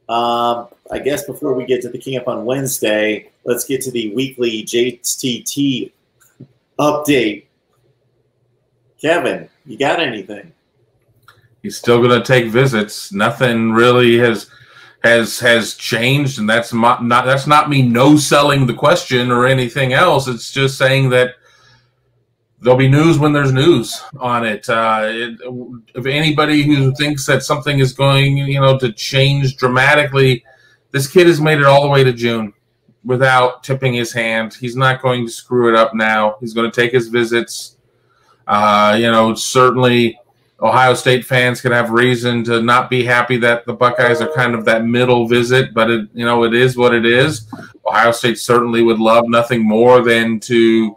I guess before we get to the camp on Wednesday, let's get to the weekly JTT update. Kevin, you got anything? He's still going to take visits. Nothing really has changed, and that's not me no selling the question or anything else. It's just saying that there'll be news when there's news on it. If anybody who thinks that something is going, to change dramatically, this kid has made it all the way to June without tipping his hand. He's not going to screw it up now. He's going to take his visits. Certainly Ohio State fans can have reason to not be happy that the Buckeyes are kind of that middle visit, but it is what it is. Ohio State certainly would love nothing more than to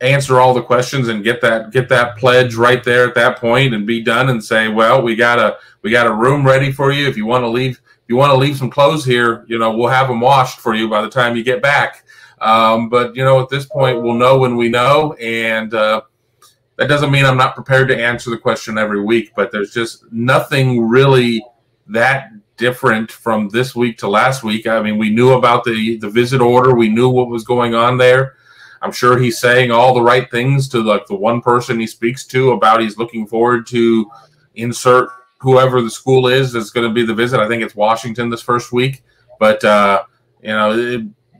answer all the questions and get that pledge right there at that point and be done and say, well, we got a room ready for you. If you want to leave some clothes here, we'll have them washed for you by the time you get back. But at this point, we'll know when we know, and that doesn't mean I'm not prepared to answer the question every week, but there's just nothing really that different from this week to last week. I mean, we knew about the visit order. We knew what was going on there. I'm sure he's saying all the right things to the one person he speaks to about he's looking forward to insert whoever the school is that's going to be the visit. I think it's Washington this first week. But,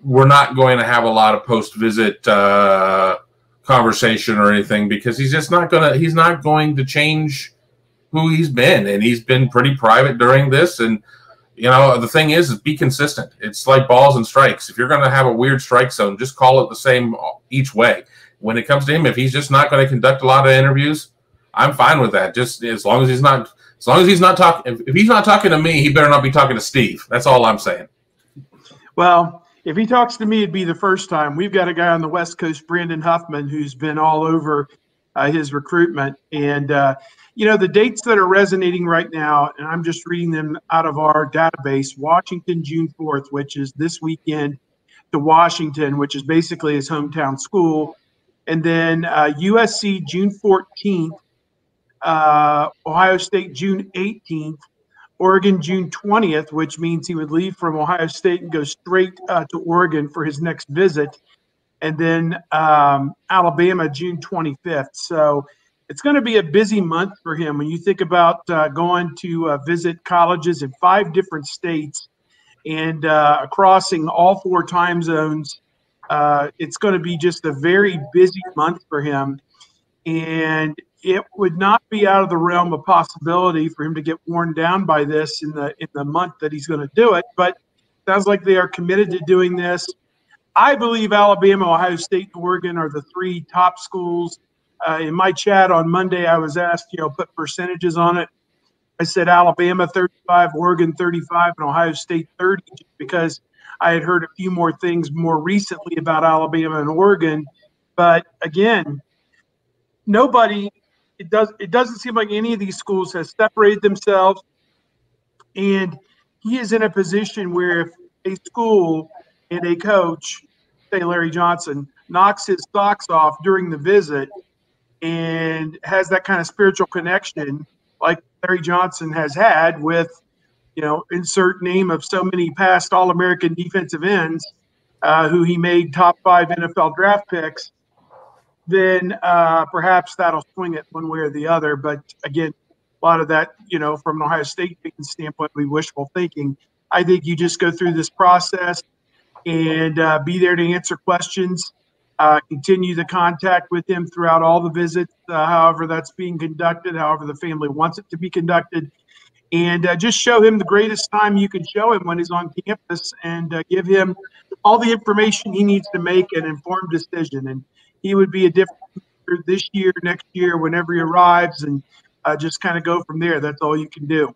we're not going to have a lot of post-visit conversation or anything because he's not going to change who he's been, and he's been pretty private during this. And the thing is be consistent. It's like balls and strikes. If you're going to have a weird strike zone, just call it the same each way. When it comes to him, if he's just not going to conduct a lot of interviews, I'm fine with that. Just as long as he's not talking. If he's not talking to me, he better not be talking to Steve. That's all I'm saying. Well, if he talks to me, it'd be the first time. We've got a guy on the West Coast, Brandon Huffman, who's been all over his recruitment. And, the dates that are resonating right now, and I'm just reading them out of our database, Washington, June 4th, which is this weekend, to Washington, which is basically his hometown school. And then USC, June 14th, Ohio State, June 18th, Oregon, June 20th, which means he would leave from Ohio State and go straight to Oregon for his next visit. And then Alabama, June 25th. So it's going to be a busy month for him. When you think about going to visit colleges in 5 different states and crossing all 4 time zones, it's going to be just a very busy month for him. And it would not be out of the realm of possibility for him to get worn down by this in the month that he's going to do it. But it sounds like they are committed to doing this. I believe Alabama, Ohio State, and Oregon are the 3 top schools. In my chat on Monday, I was asked, put percentages on it. I said Alabama 35, Oregon 35, and Ohio State 30, just because I had heard a few more things more recently about Alabama and Oregon. But again, it doesn't seem like any of these schools has separated themselves. And he is in a position where if a school and a coach, say Larry Johnson, knocks his socks off during the visit and has that kind of spiritual connection like Larry Johnson has had with, insert name of so many past All-American defensive ends who he made top 5 NFL draft picks, then perhaps that'll swing it one way or the other. But again, a lot of that, from an Ohio State standpoint, we wishful thinking. I think you just go through this process and be there to answer questions, continue the contact with him throughout all the visits, however that's being conducted, however the family wants it to be conducted, and just show him the greatest time you can show him when he's on campus and give him all the information he needs to make an informed decision. And he would be a different this year, next year, whenever he arrives, and just kind of go from there. That's all you can do.